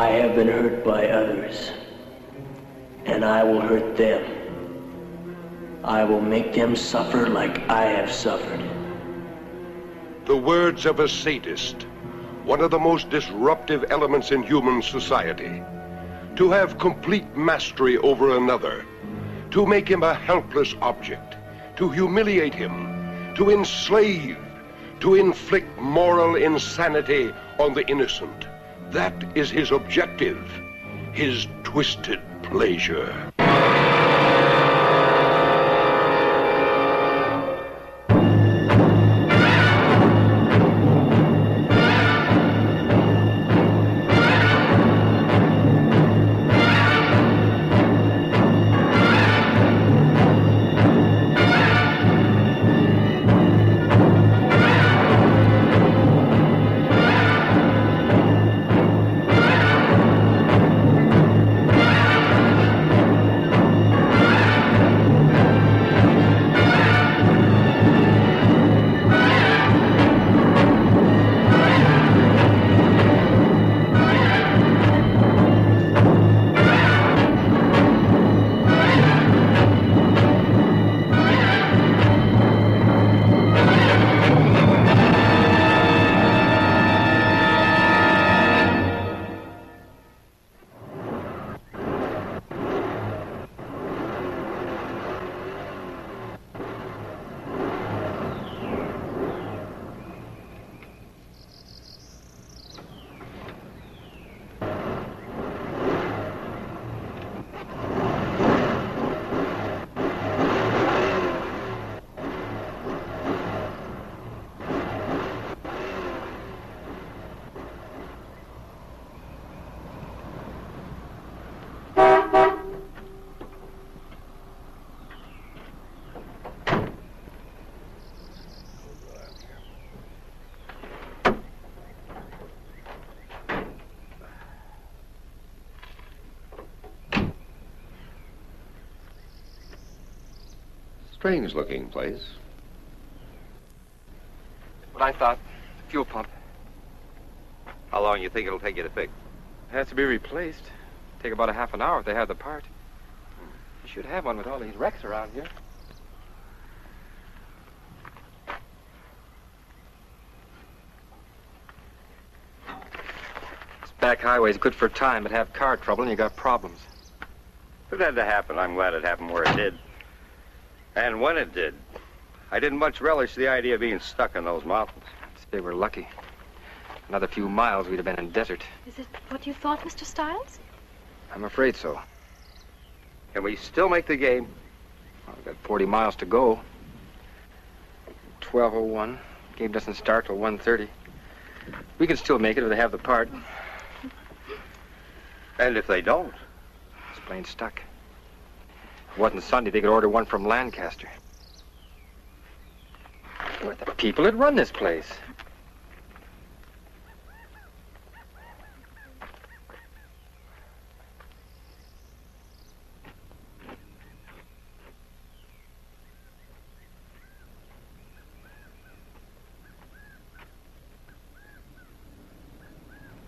I have been hurt by others, and I will hurt them. I will make them suffer like I have suffered. The words of a sadist, one of the most disruptive elements in human society. To have complete mastery over another, to make him a helpless object, to humiliate him, to enslave, to inflict moral insanity on the innocent. That is his objective, his twisted pleasure. Strange looking place. What I thought. Fuel pump. How long you think it'll take you to fix? It has to be replaced. Take about a half an hour if they have the part. You should have one with all these wrecks around here. This back highway is good for time, but have car trouble and you got problems. If it had to happen, I'm glad it happened where it did. And when it did. I didn't much relish the idea of being stuck in those mountains. They were lucky. Another few miles, we'd have been in desert. Is it what you thought, Mr. Stiles? I'm afraid so. Can we still make the game? Well, we've got 40 miles to go. 12:01. Game doesn't start till 1:30. We can still make it if they have the part. And if they don't? It's plain stuck. If it wasn't Sunday, they could order one from Lancaster. We're the people that run this place.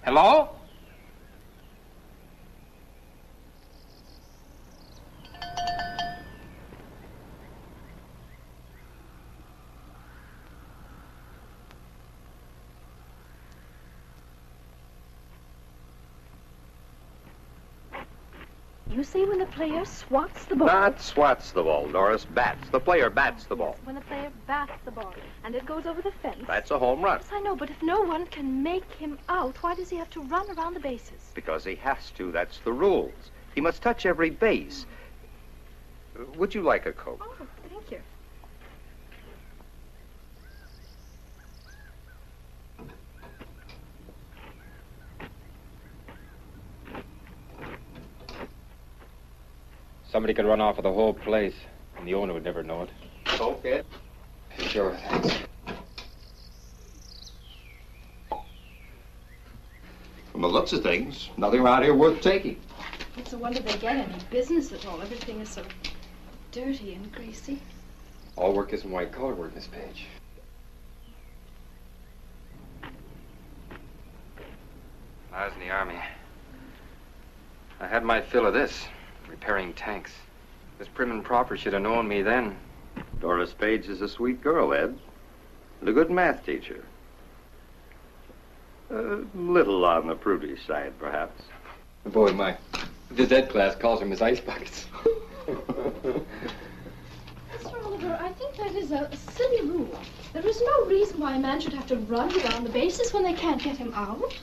Hello? You say when the player swats the ball. Not swats the ball, Doris. Bats. The player bats the ball. Yes, when the player bats the ball and it goes over the fence. That's a home run. Yes, I know, but if no one can make him out, why does he have to run around the bases? Because he has to. That's the rules. He must touch every base. Would you like a Coke? Oh, thank you. Somebody could run off with the whole place, and the owner would never know it. Okay. Sure, thanks. From the looks of things, nothing around here worth taking. It's a wonder they get any business at all. Everything is so dirty and greasy. All work isn't white-collar work, Miss Page. I was in the Army. I had my fill of this, repairing tanks. This prim and proper should have known me then. Doris Page is a sweet girl, Ed. And a good math teacher. A little on the prudish side, perhaps. Boy, my phys ed class calls them his ice buckets. Mr. Oliver, I think that is a silly rule. There is no reason why a man should have to run around the bases when they can't get him out.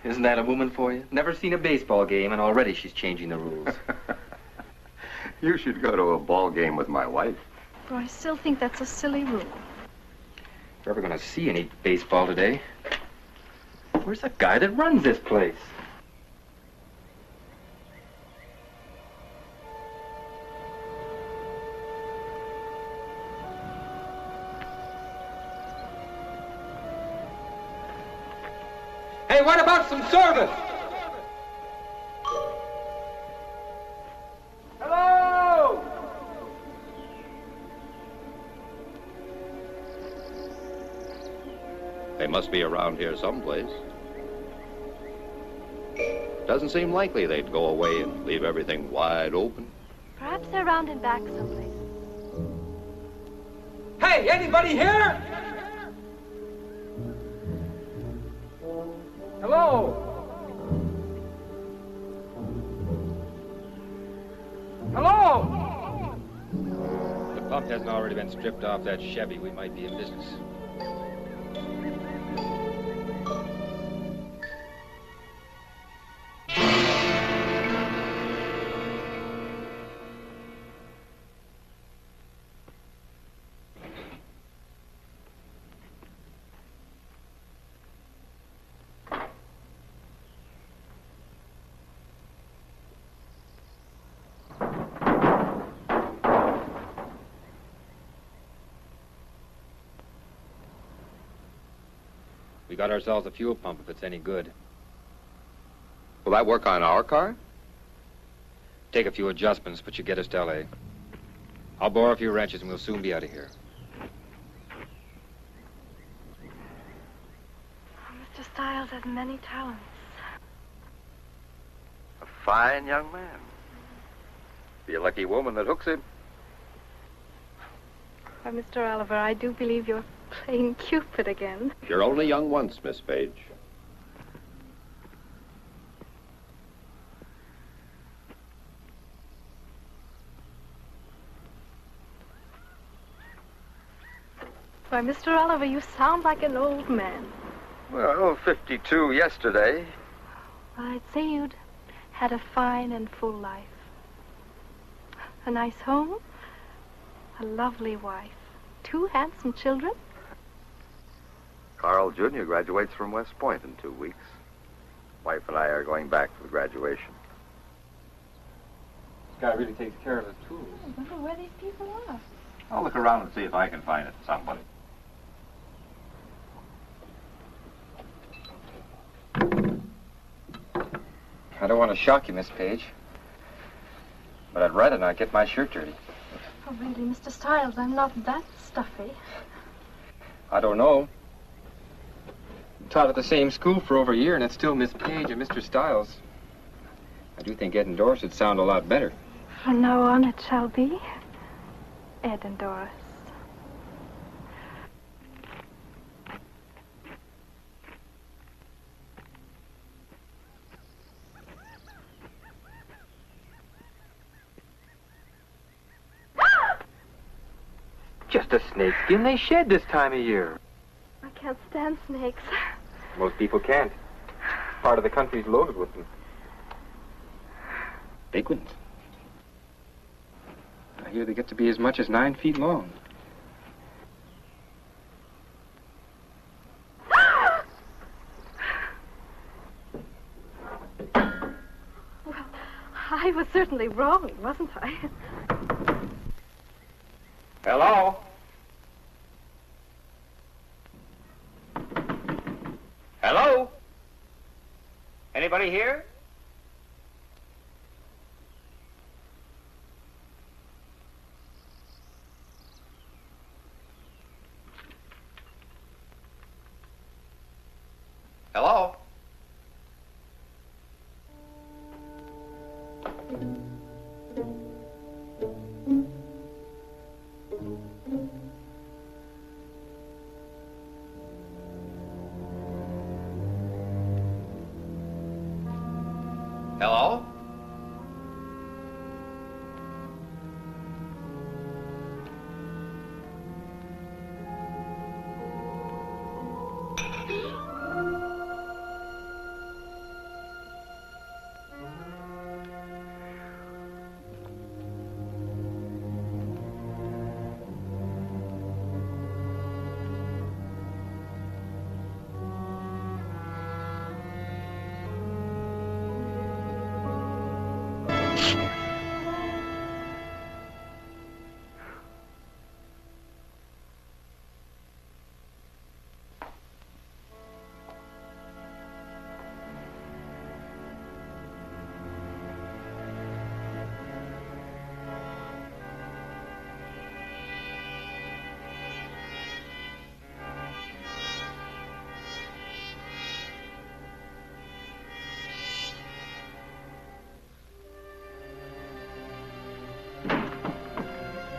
Isn't that a woman for you? Never seen a baseball game, and already she's changing the rules. You should go to a ball game with my wife. But I still think that's a silly rule. If we're ever going to see any baseball today, where's the guy that runs this place? Hey, what about some service? Hello! They must be around here someplace. Doesn't seem likely they'd go away and leave everything wide open. Perhaps they're round and back someplace. Hey, anybody here? Hello? Hello? If the pump hasn't already been stripped off that Chevy, we might be in business. We got ourselves a fuel pump if it's any good. Will that work on our car? Take a few adjustments, but you get us to L.A. I'll borrow a few wrenches and we'll soon be out of here. Mr. Stiles has many talents. A fine young man. Be a lucky woman that hooks him. Why, Mr. Oliver, I do believe you're playing Cupid again. You're only young once, Miss Page. Why, Mr. Oliver, you sound like an old man. Well, 52 yesterday. Well, I'd say you'd had a fine and full life. A nice home, a lovely wife, 2 handsome children. Carl Jr. graduates from West Point in 2 weeks. Wife and I are going back for graduation. This guy really takes care of his tools. I wonder where these people are. I'll look around and see if I can find it. Somebody. I don't want to shock you, Miss Page, but I'd rather not get my shirt dirty. Oh, really, Mr. Stiles, I'm not that stuffy. I don't know. Taught at the same school for over a year, and it's still Miss Page and Mr. Stiles. I do think Ed and Doris would sound a lot better. From now on, it shall be Ed and Doris. Just a snakeskin they shed this time of year. I can't stand snakes. Most people can't. Part of the country's loaded with them. Big ones. I hear they get to be as much as 9 feet long. Well, I was certainly wrong, wasn't I? Hello? Hello? Anybody here? Hello?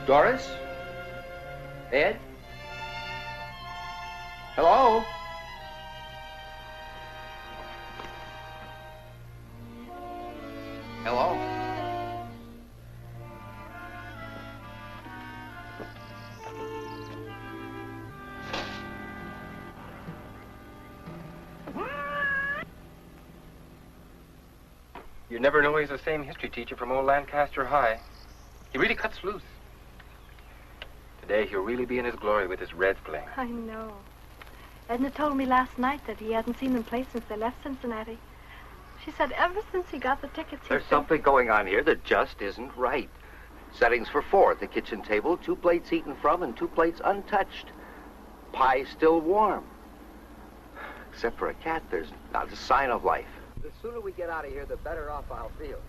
Doris? Ed? Hello? Hello? You never know he's the same history teacher from old Lancaster High. He really cuts loose. Today he'll really be in his glory with his Reds playing. I know. Edna told me last night that he hadn't seen them play since they left Cincinnati. She said ever since he got the tickets, There's something going on here that just isn't right. Settings for 4 at the kitchen table, 2 plates eaten from and 2 plates untouched. Pie still warm. Except for a cat, there's not a sign of life. The sooner we get out of here, the better off I'll feel.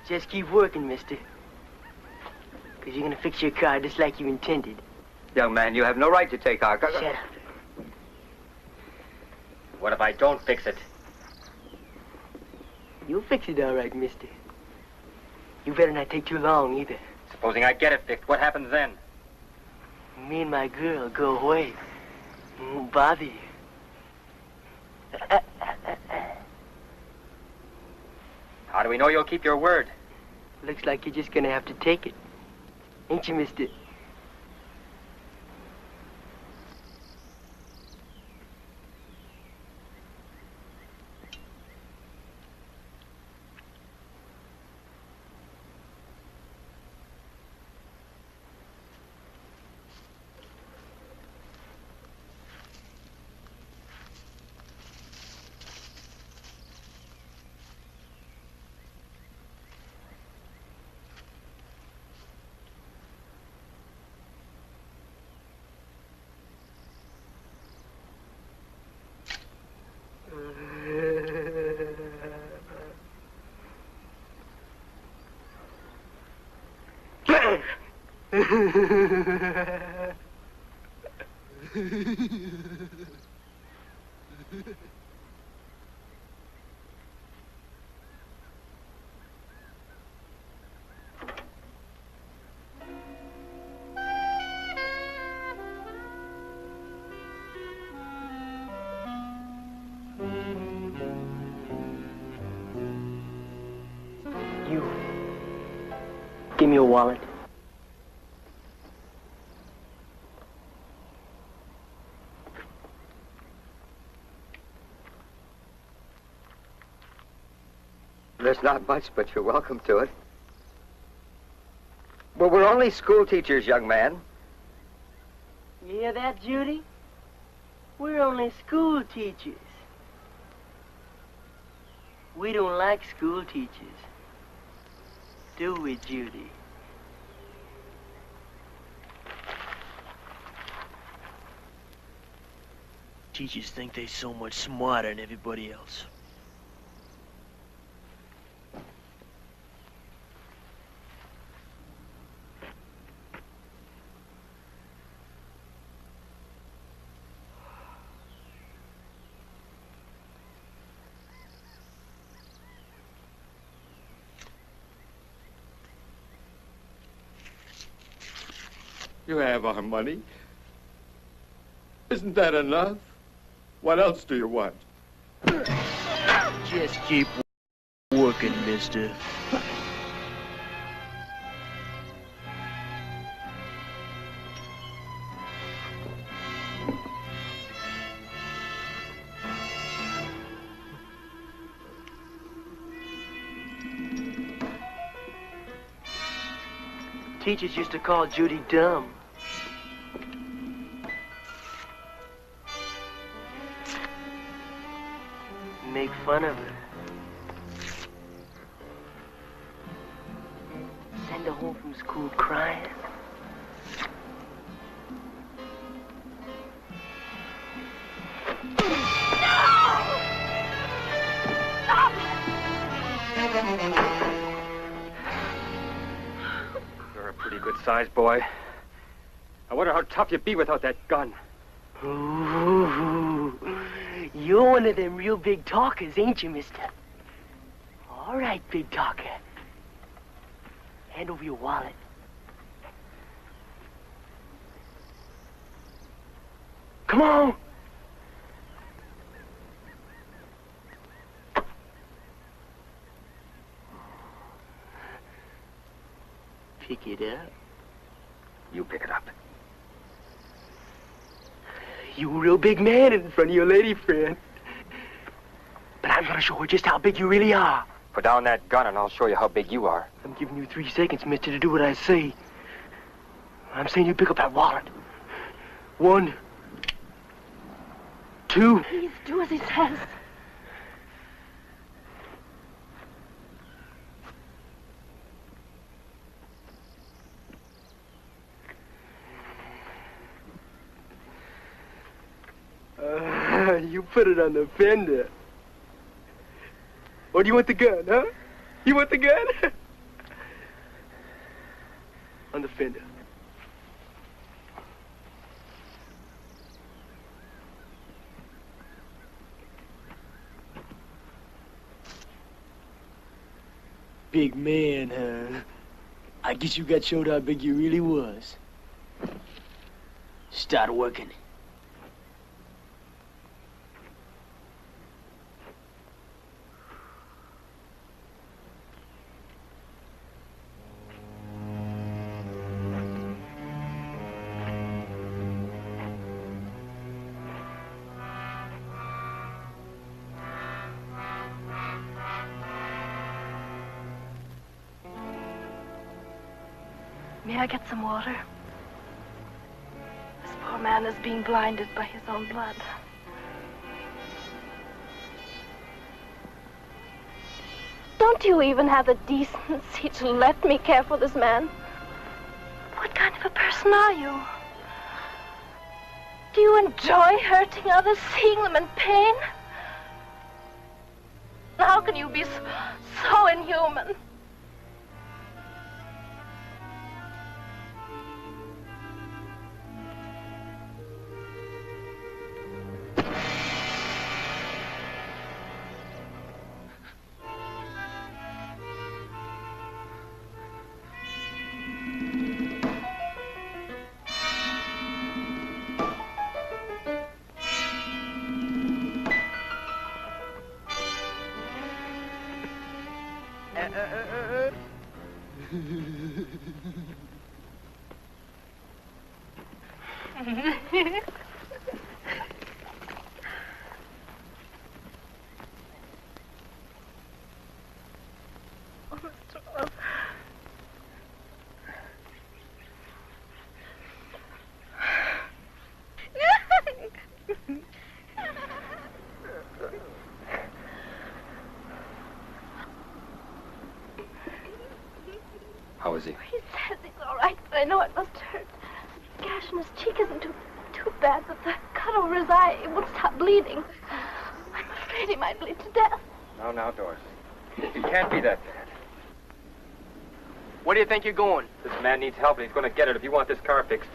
Just keep working, mister. Because you're going to fix your car just like you intended. Young man, you have no right to take our... Shut up. What if I don't fix it? You'll fix it all right, mister. You better not take too long, either. Supposing I get it fixed, what happens then? Me and my girl go away. Won't bother you. How do we know you'll keep your word? Looks like you're just going to have to take it. Ain't you, mister? You. Give me your wallet. There's not much, but you're welcome to it. Well, we're only school teachers, young man. You hear that, Judy? We're only school teachers. We don't like school teachers. Do we, Judy? Teachers think they're so much smarter than everybody else. You have our money. Isn't that enough? What else do you want? Just keep working, mister. Teachers used to call Judy dumb. and make fun of her. Send her home from school crying. You're a pretty good sized boy. I wonder how tough you'd be without that gun. Ooh, you're one of them real big talkers, ain't you, mister? All right, big talker. Hand over your wallet. Come on! Pick it up. You pick it up. You a real big man in front of your lady friend. But I'm gonna show her just how big you really are. Put down that gun and I'll show you how big you are. I'm giving you 3 seconds, mister, to do what I say. I'm saying you pick up that wallet. 1, 2. Please do as he says. You put it on the fender. Or do you want the gun, huh? You want the gun? On the fender. Big man, huh? I guess you got showed how big you really was. Start working. May I get some water? This poor man is being blinded by his own blood. Don't you even have the decency to let me care for this man? What kind of a person are you? Do you enjoy hurting others, seeing them in pain? How can you be so inhuman? How is he? He says he's all right, but I know it must hurt. The gash in his cheek isn't too bad, but the cut over his eye, it won't stop bleeding. I'm afraid he might bleed to death. Now, Doris. He can't be that bad. Where do you think you're going? This man needs help and he's going to get it if you want this car fixed.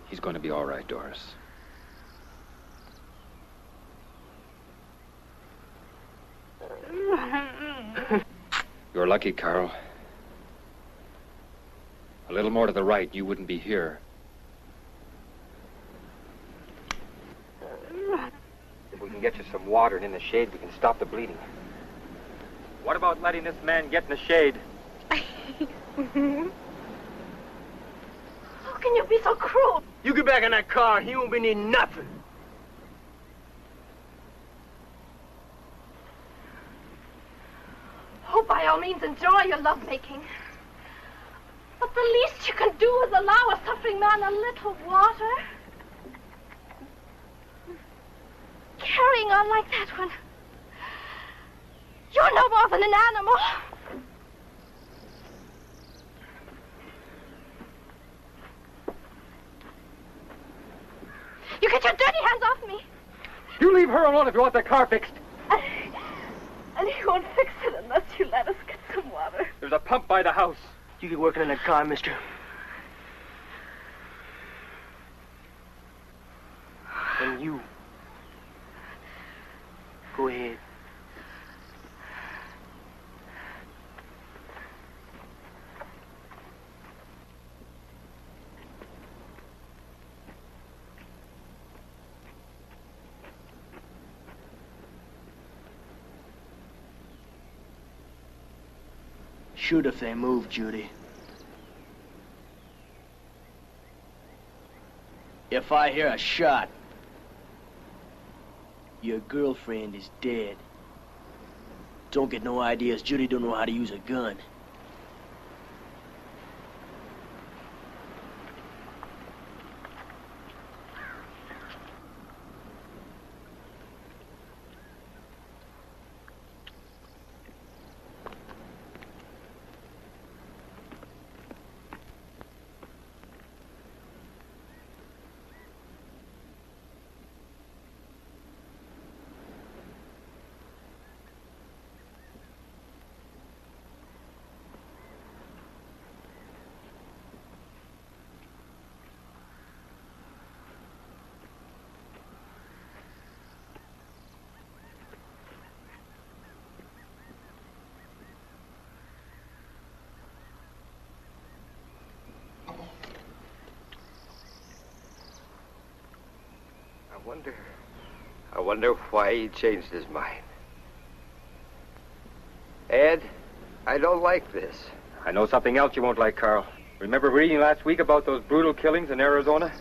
He's going to be all right, Doris. You're lucky, Carl. A little more to the right, you wouldn't be here. If we can get you some water and in the shade, we can stop the bleeding. What about letting this man get in the shade? How can you be so cruel? You get back in that car, he won't be needing nothing. Oh, by all means, enjoy your lovemaking. But the least you can do is allow a suffering man a little water. Carrying on like that when you're no more than an animal. You get your dirty hands off me. You leave her alone if you want the car fixed. And he won't fix it unless you let us get some water. There's a pump by the house. You get working on that car, mister. And you. Go ahead. Shoot if they move, Judy. If I hear a shot, your girlfriend is dead. Don't get no ideas. Judy don't know how to use a gun. I wonder why he changed his mind. Ed, I don't like this. I know something else you won't like, Carl. Remember reading last week about those brutal killings in Arizona?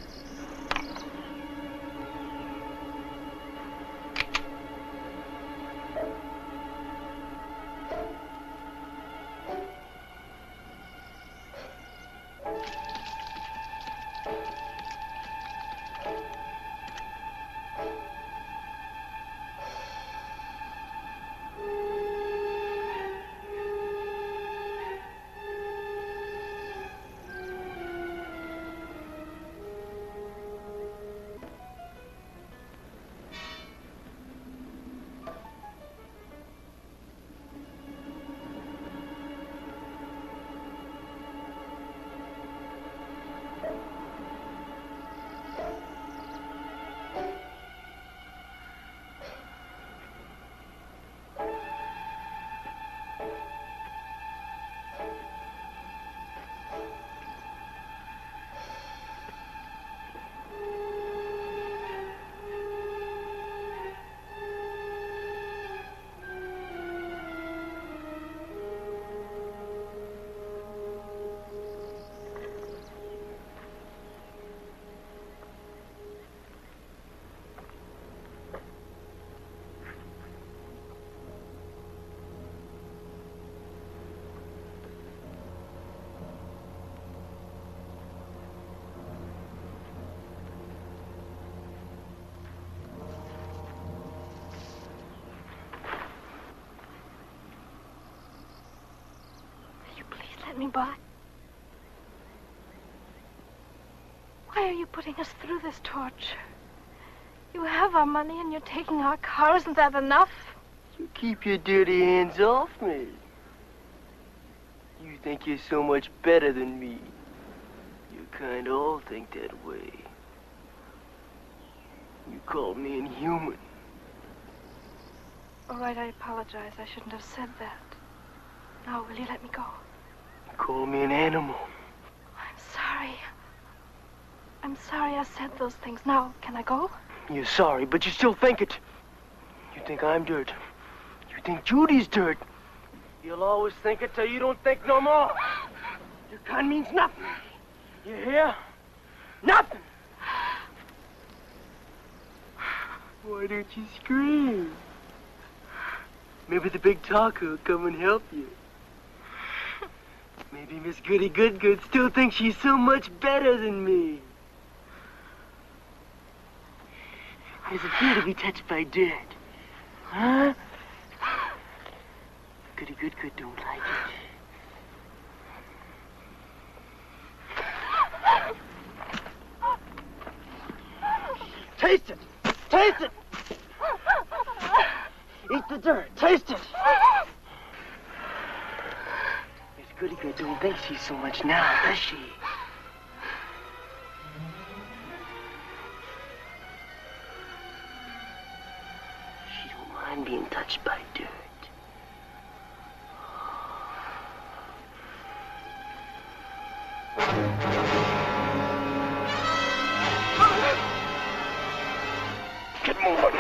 Let me by. Why are you putting us through this torture? You have our money and you're taking our car. Isn't that enough? You keep your dirty hands off me. You think you're so much better than me. You kind of all think that way. You called me inhuman. All right, I apologize. I shouldn't have said that. Now, will you let me go? You called me an animal. I'm sorry. I'm sorry I said those things. Now, can I go? You're sorry, but you still think it. You think I'm dirt. You think Judy's dirt. You'll always think it till you don't think no more. Your gun means nothing. You hear? Nothing. Why don't you scream? Maybe the big talker will come and help you. Maybe Miss Goody Good still thinks she's so much better than me. How does it feel to be touched by dirt? Huh? Goody Good don't like it. Taste it! Taste it! Eat the dirt. Taste it! Miss Goody don't think she's so much now, does she? She don't mind being touched by dirt. Get moving.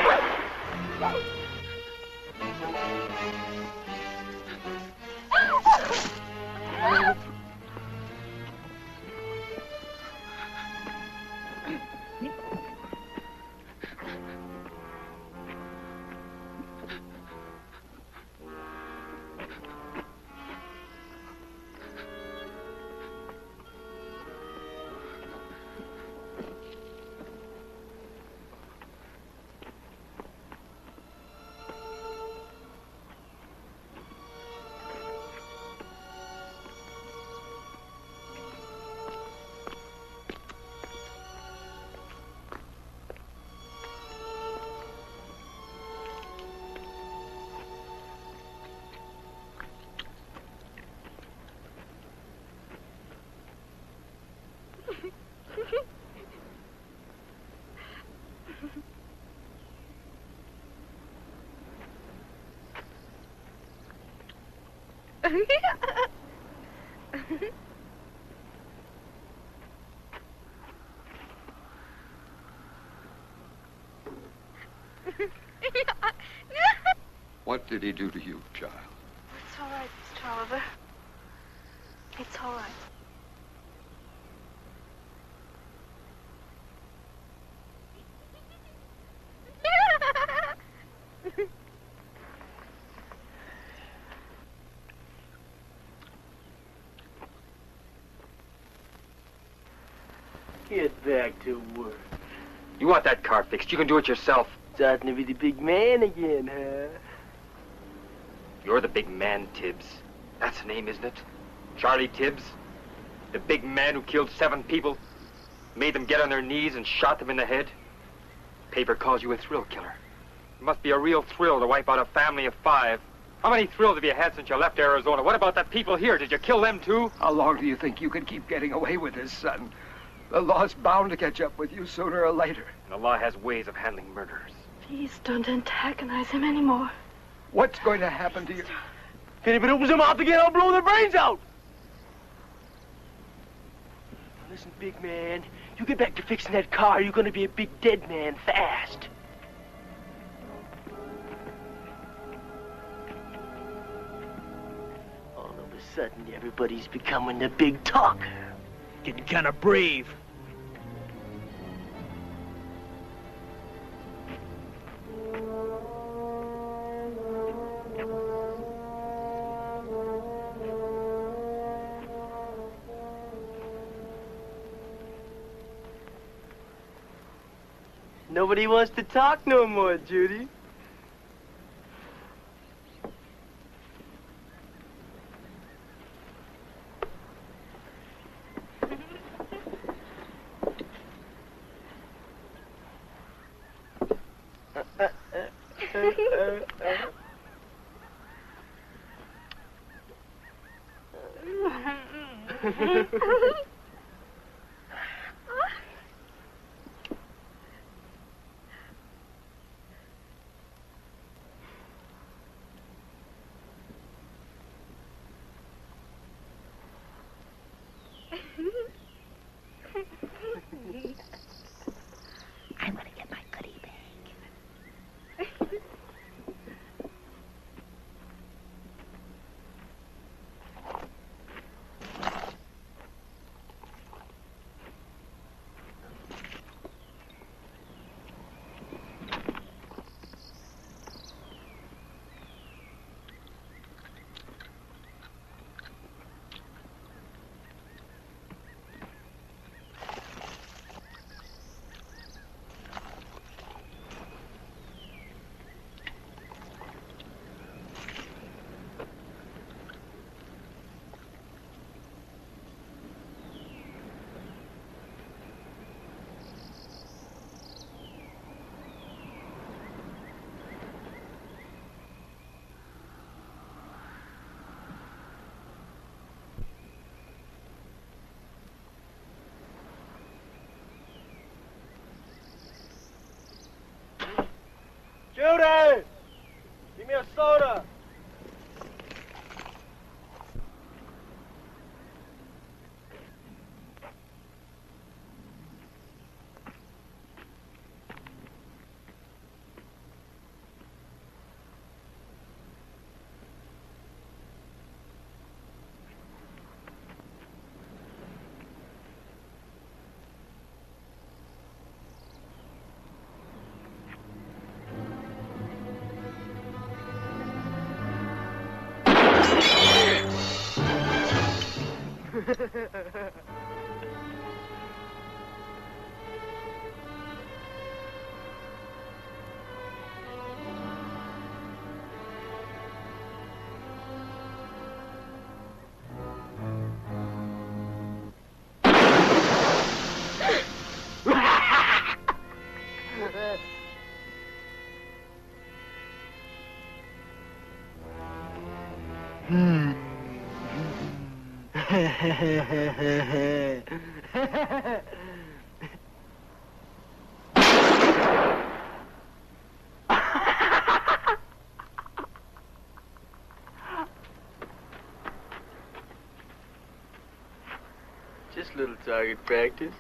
What did he do to you, child? It's all right, Mr. Oliver. It's all right. Get back to work. You want that car fixed? You can do it yourself. Starting to be the big man again, huh? You're the big man, Tibbs. That's the name, isn't it? Charlie Tibbs? The big man who killed 7 people, made them get on their knees and shot them in the head? Paper calls you a thrill killer. It must be a real thrill to wipe out a family of 5. How many thrills have you had since you left Arizona? What about the people here? Did you kill them too? How long do you think you can keep getting away with this, son? The law's bound to catch up with you sooner or later. And the law has ways of handling murderers. Please don't antagonize him anymore. What's going to happen to you? If anybody opens their mouth again, I'll blow their brains out! Now listen, big man, you get back to fixing that car, you're gonna be a big dead man fast. All of a sudden, everybody's becoming the big talker. Getting kind of brave. Nobody wants to talk no more, Judy. I'm gonna get my goodie bag. Judy! Give me a soda. Just a little target practice.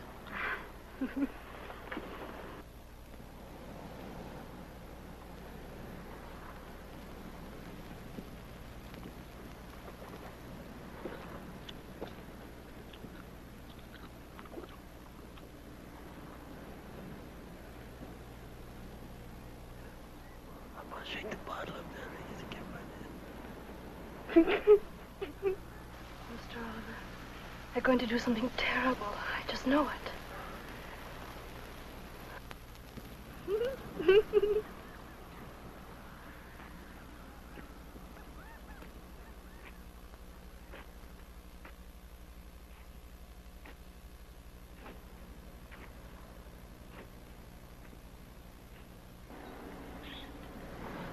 Shake the bottle up there. I get my Mr. Oliver, they're going to do something terrible. I just know it.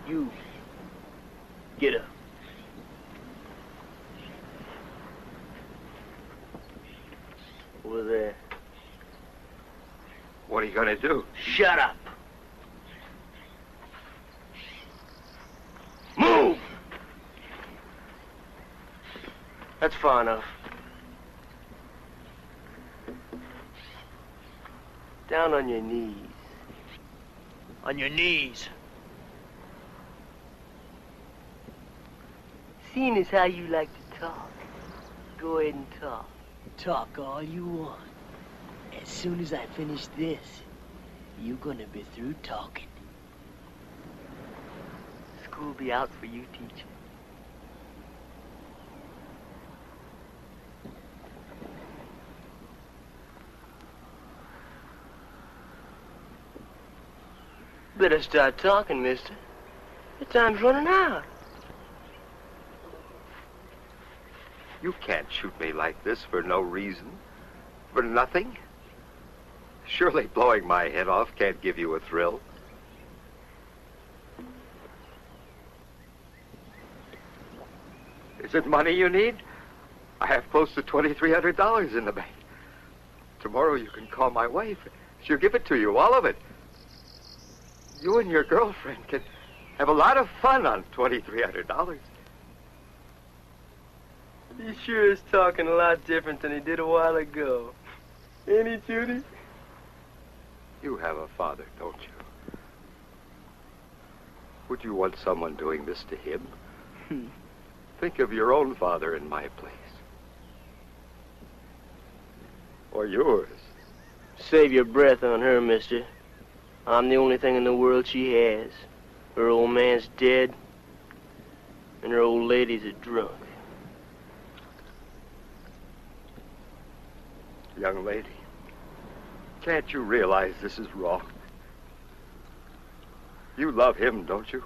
You. Get up. Over there. What are you gonna do? Shut up. Move! That's far enough. Down on your knees. On your knees. Seeing as how you like to talk, go ahead and talk. Talk all you want. As soon as I finish this, you're gonna be through talking. School be out for you, teacher. Better start talking, mister. Your time's running out. You can't shoot me like this for no reason. For nothing. Surely blowing my head off can't give you a thrill. Is it money you need? I have close to $2,300 in the bank. Tomorrow you can call my wife. She'll give it to you, all of it. You and your girlfriend can have a lot of fun on $2,300. He sure is talking a lot different than he did a while ago. Ain't he, Judy? You have a father, don't you? Would you want someone doing this to him? Think of your own father in my place. Or yours. Save your breath on her, mister. I'm the only thing in the world she has. Her old man's dead, and her old lady's a drunk. Young lady, can't you realize this is wrong? You love him, don't you?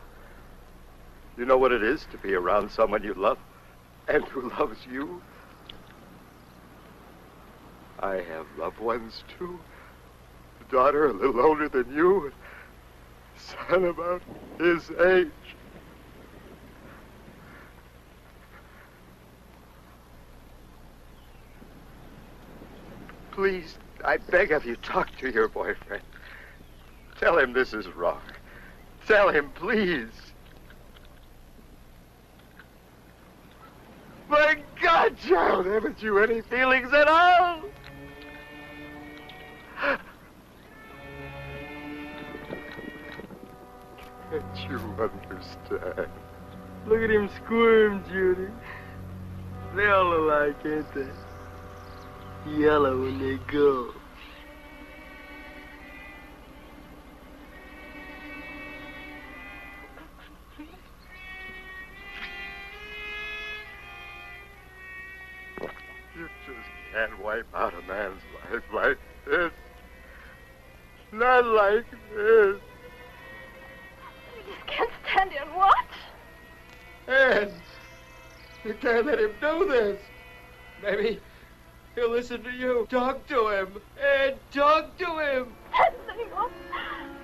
You know what it is to be around someone you love and who loves you? I have loved ones, too. A daughter a little older than you, and a son about his age. Please, I beg of you, talk to your boyfriend. Tell him this is wrong. Tell him, please. My God, child, haven't you any feelings at all? Can't you understand? Look at him squirm, Judy. They all alike, ain't they? Yellow when they go. You just can't wipe out a man's life like this. Not like this. You just can't stand here and watch. Ed, you can't let him do this. Maybe he'll listen to you. Talk to him. Ed, talk to him. Ed, anyone,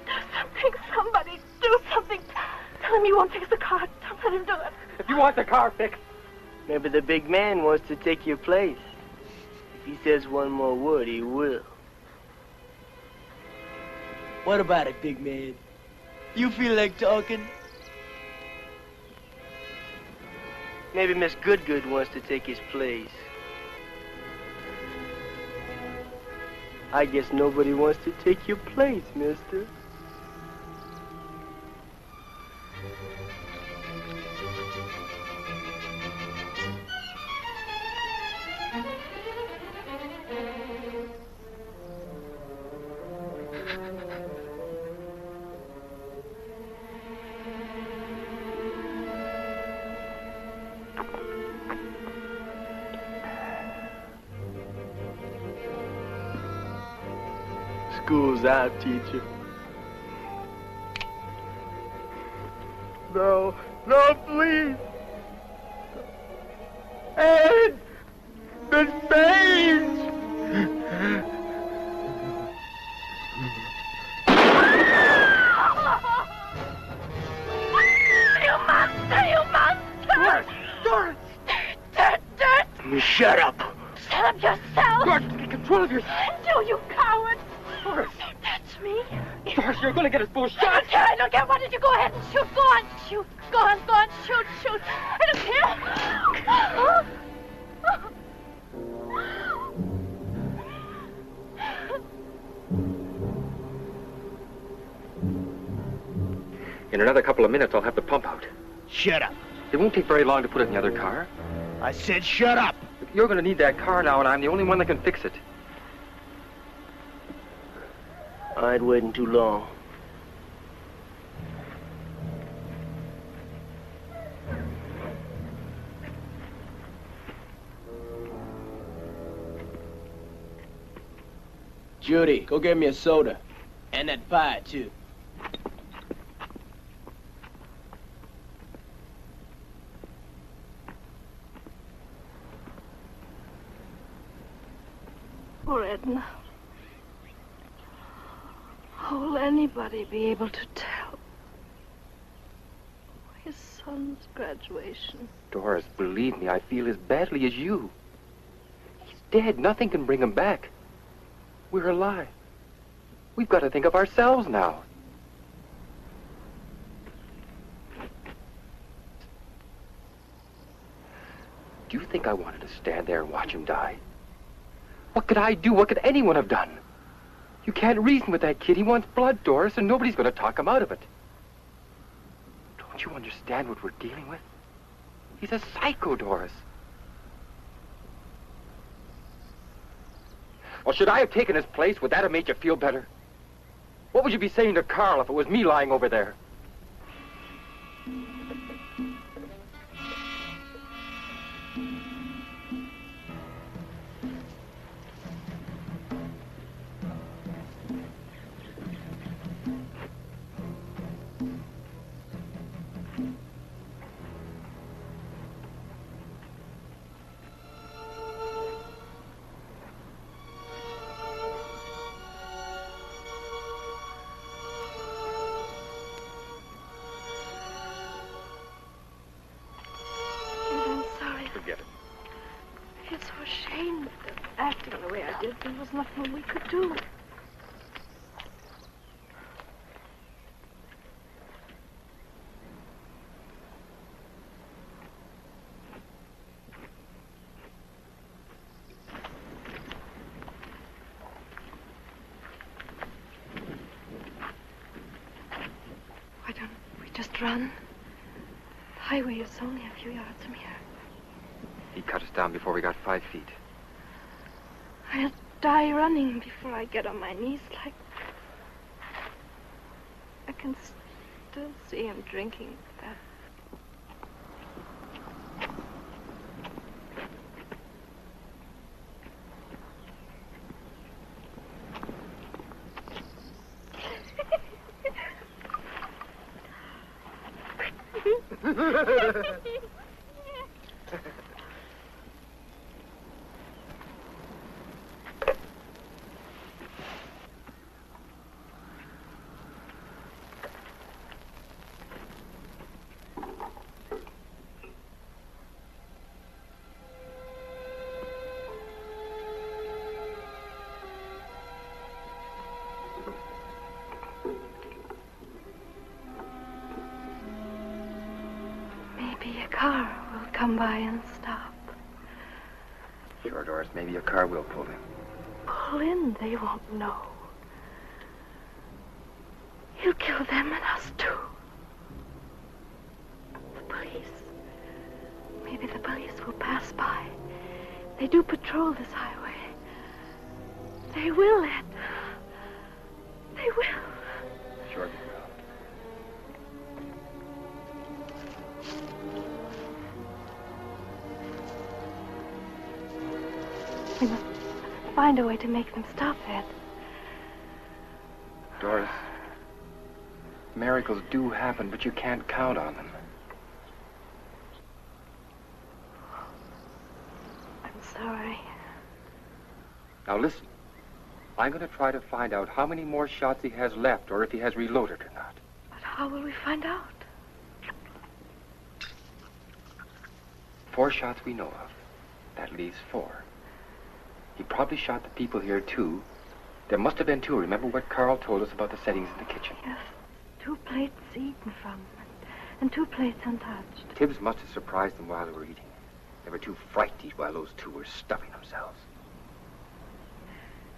do something. Somebody, do something. Tell him you won't fix the car. Don't let him do it. If you want the car fixed, maybe the big man wants to take your place. If he says one more word, he will. What about it, big man? You feel like talking? Maybe Miss Goodgood wants to take his place. I guess nobody wants to take your place, mister. School's out, teacher. No, no, please. Ed! Miss Page! You monster! You monster! Doris! Dirt! Shut up! Shut up yourself! Doris, get control of yourself! Do you coward! Doris! Don't touch me! Doris, you're gonna get us both I shot! don't care, I don't care. Why don't you go ahead and shoot? Go on, shoot. Go on, shoot, shoot. I don't care. In another couple of minutes, I'll have the pump out. Shut up! It won't take very long to put it in the other car. I said shut up! You're going to need that car now, and I'm the only one that can fix it. I ain't waiting too long. Judy, go get me a soda. And that pie, too. Poor Edna. How will anybody be able to tell? His son's graduation. Doris, believe me, I feel as badly as you. He's dead. Nothing can bring him back. We're alive. We've got to think of ourselves now. Do you think I wanted to stand there and watch him die? What could I do? What could anyone have done? You can't reason with that kid. He wants blood, Doris, and nobody's going to talk him out of it. Don't you understand what we're dealing with? He's a psycho, Doris. Well, should I have taken his place? Would that have made you feel better? What would you be saying to Carl if it was me lying over there? There was nothing we could do. can't run. The highway is only a few yards from here. He cut us down before we got 5 feet. I'll die running before I get on my knees like... I can still see him drinking that. Maybe a car will come by and stop. Sure, Doris, maybe a car will pull him. Pull in, they won't know. He'll kill them and us too. The police. Maybe the police will pass by. They do patrol this highway. They will, Ed. They will. Sure they will. We must find a way to make them stop, Ed. Doris, miracles do happen, but you can't count on them. I'm sorry. Now listen. I'm going to try to find out how many more shots he has left, or if he has reloaded or not. But how will we find out? 4 shots we know of. That leaves 4. He probably shot the people here, too. There must have been 2. Remember what Carl told us about the settings in the kitchen? Yes. 2 plates eaten from, and 2 plates untouched. Tibbs must have surprised them while they were eating. They were too frightened to eat while those 2 were stuffing themselves.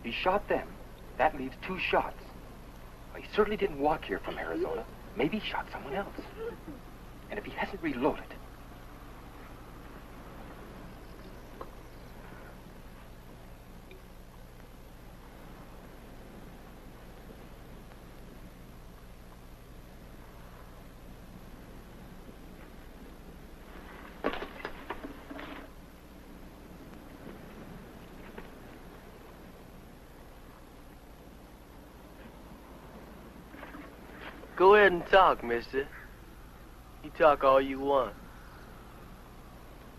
He shot them. That leaves 2 shots. Well, he certainly didn't walk here from Arizona. Maybe he shot someone else. And if he hasn't reloaded... Go ahead and talk, mister. You talk all you want.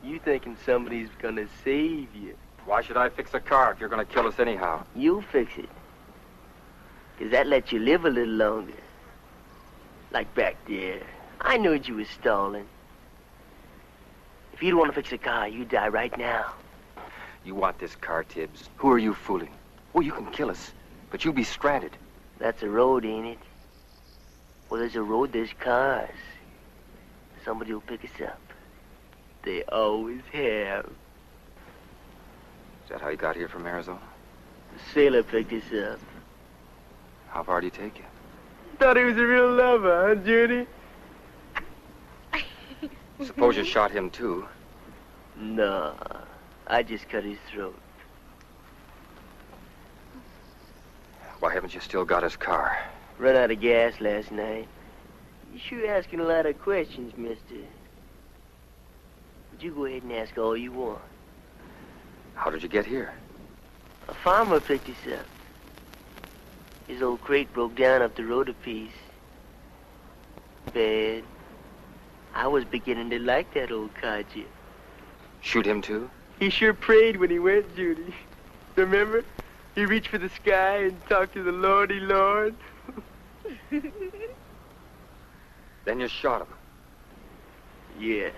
You thinking somebody's gonna save you. Why should I fix a car if you're going to kill us anyhow? You'll fix it. 'Cause that lets you live a little longer. Like back there. I knowed you was stalling. If you'd want to fix a car, you'd die right now. You want this car, Tibbs. Who are you fooling? Oh, you can kill us, but you'll be stranded. That's a road, ain't it? Well, there's a road, there's cars. Somebody will pick us up. They always have. Is that how you got here from Arizona? The sailor picked us up. How far did he take you? Thought he was a real lover, huh, Judy? Suppose you shot him, too. No, I just cut his throat. Why haven't you still got his car? Run out of gas last night. You sure asking a lot of questions, mister. But you go ahead and ask all you want. How did you get here? A farmer picked us up. His old crate broke down up the road a piece. Bad. I was beginning to like that old codger. Shoot him, too? He sure prayed when he went, Judy. Remember? He reached for the sky and talked to the Lordy Lord. Then you shot him. Yeah.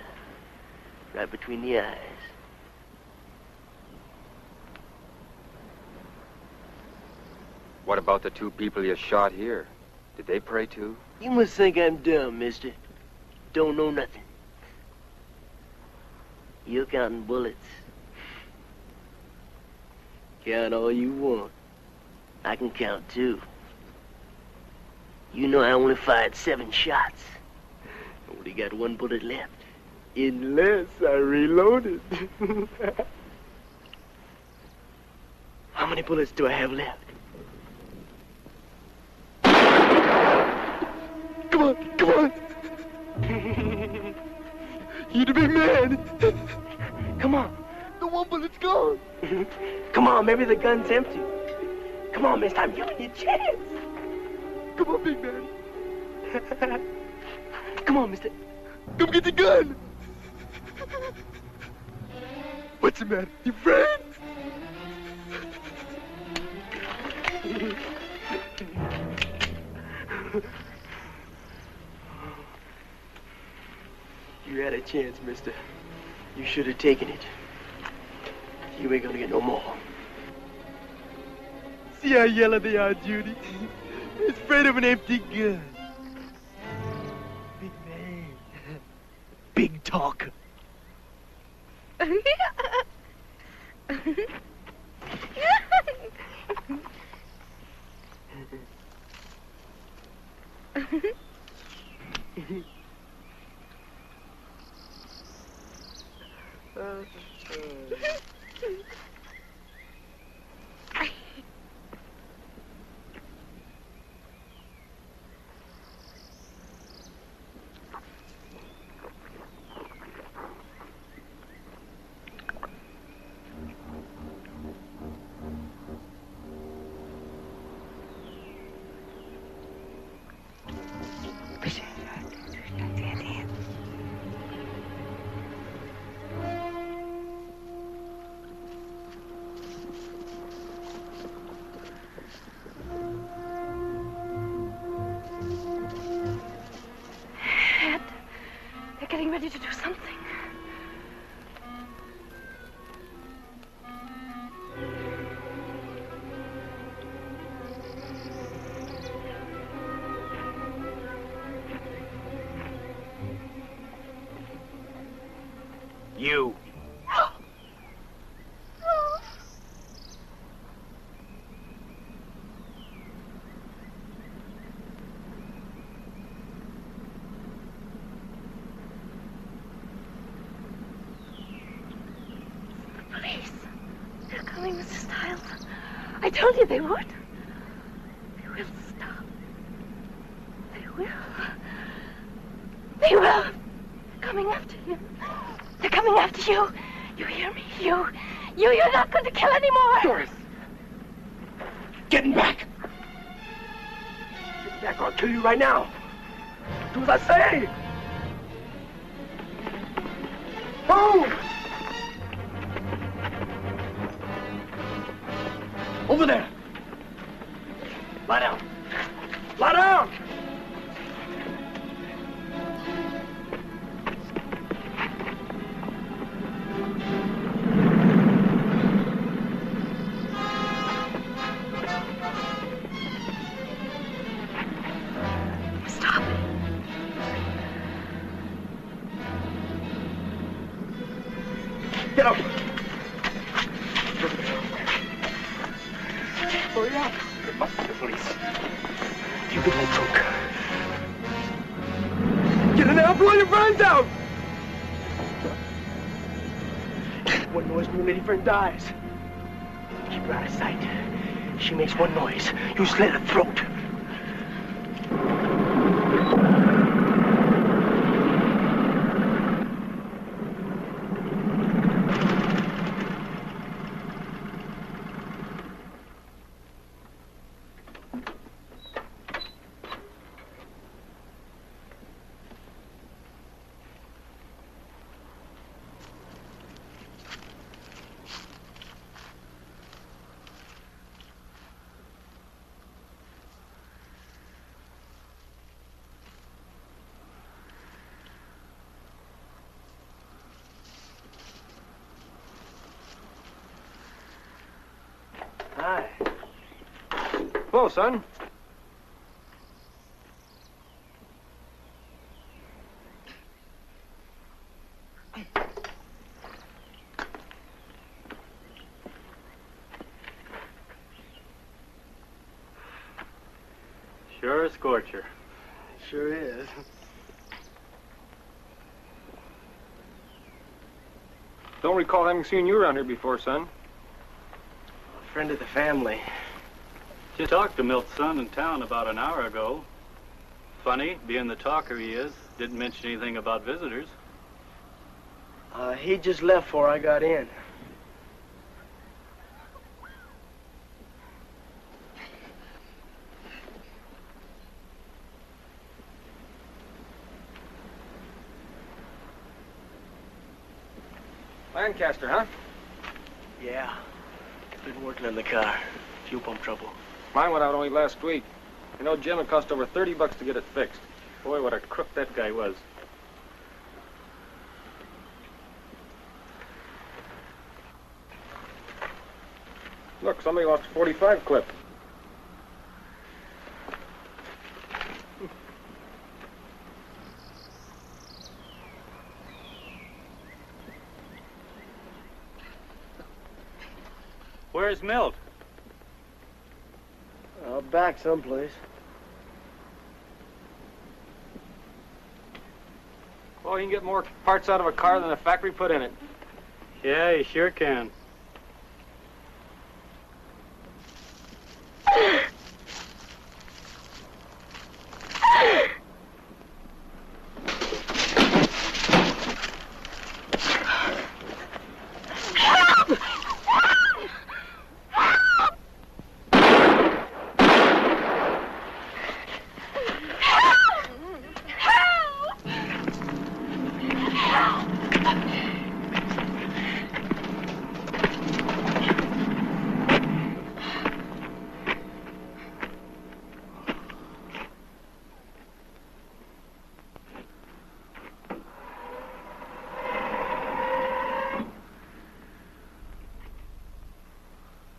Right between the eyes. What about the 2 people you shot here? Did they pray, too? You must think I'm dumb, mister. Don't know nothing. You're counting bullets. Count all you want. I can count, too. You know I only fired 7 shots. Only got one bullet left. Unless I reload it. How many bullets do I have left? Come on, come on. You're the big man. Come on. The one bullet's gone. Come on, maybe the gun's empty. Come on, mister, I'm giving you a chance. Come on, big man. Come on, mister. Come get the gun. What's the matter? You friends? You had a chance, mister. You should have taken it. You ain't gonna get no more. See how yellow they are, Judy? It's afraid of an empty gun. Big man. Big talker. Getting ready to do something. You. Mr. Stiles. I told you they would. They will stop. They will. They will. They're coming after him. They're coming after you. You hear me? You're not going to kill anymore. Doris. Getting back. Get back or I'll kill you right now. Do as I say. Move! Over there. Lie down. Lie down! Stop. Get up. Hurry up. It must be the police. You get that trunk. Get in there and blow your brains out! One noise when your lady friend dies. Keep her out of sight. She makes one noise. You slit her throat. Hi. Hello, son. Sure a scorcher. Sure is. Don't recall having seen you around here before, son. A friend of the family. Just talked to Milt's son in town about an hour ago. Funny, being the talker he is, didn't mention anything about visitors. He just left before I got in. Lancaster, huh? Yeah. Been working on the car. Fuel pump trouble. Mine went out only last week. You know, Jim, it cost over $30 to get it fixed. Boy, what a crook that guy was. Look, somebody lost a .45 clip. Where's Milt? Back someplace. Well, you can get more parts out of a car than the factory put in it. Yeah, you sure can.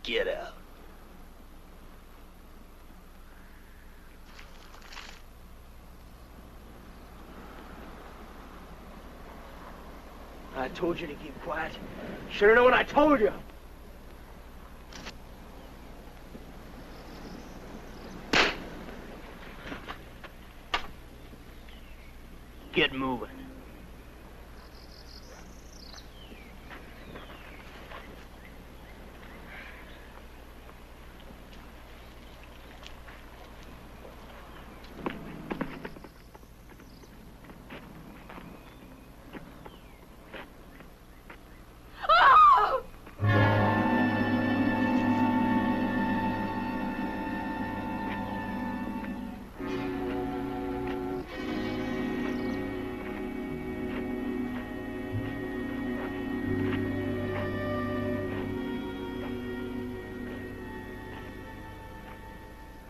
Get out. I told you to keep quiet. Should've known what I told you. Get moving.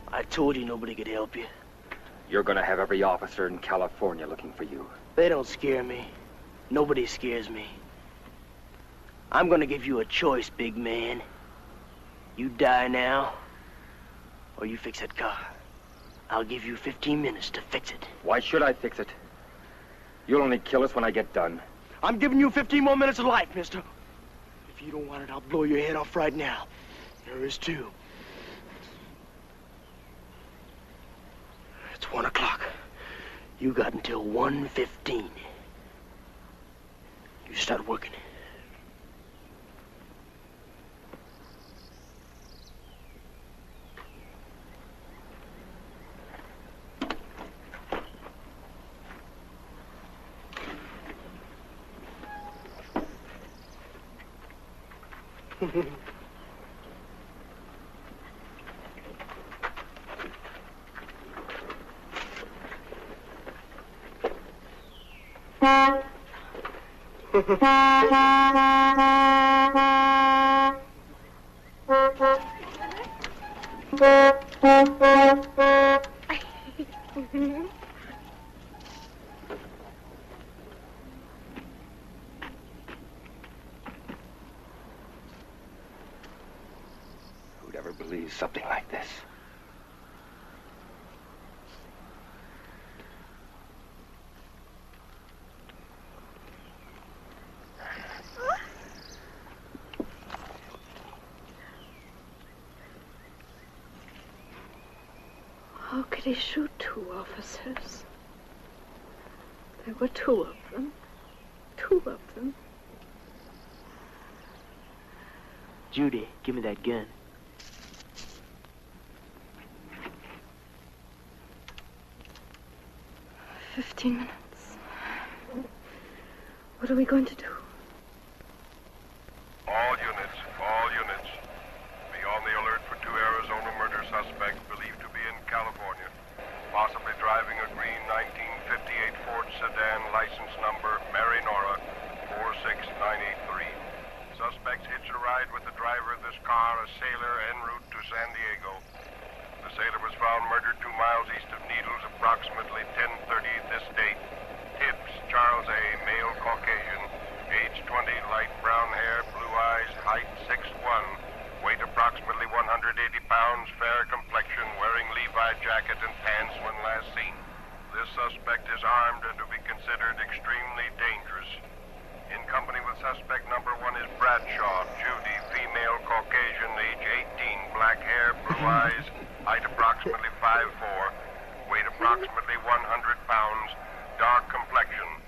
I told you nobody could help you. You're gonna have every officer in California looking for you. They don't scare me. Nobody scares me. I'm gonna give you a choice, big man. You die now, or you fix that car. I'll give you 15 minutes to fix it. Why should I fix it? You'll only kill us when I get done. I'm giving you 15 more minutes of life, mister. If you don't want it, I'll blow your head off right now. There is two. It's 1 o'clock. You got until 1:15. You start working. Who'd ever believe something like this? How could he shoot two officers? There were two of them. Two of them. Judy, give me that gun. "15 minutes. What are we going to do?" All units. Be on the alert for 2 Arizona murder suspects believed to be in California. Possibly driving a green 1958 Ford sedan, license number Mary Nora 46983. Suspects hitched a ride with the driver of this car, a sailor en route to San Diego. The sailor was found murdered 2 miles east of Needles, approximately 10:30 this date. Tibbs, Charles A., male Caucasian, age 20, light brown hair, blue eyes, height 6'1", weight approximately 180 pounds, fair complexion, wearing Levi jacket and pants when last seen. This suspect is armed and to be considered extremely dangerous. In company with suspect number 1 is Bradshaw, Judy, female Caucasian, age 18, black hair, blue eyes, height approximately 5'4", weight approximately 100 pounds, dark complexion,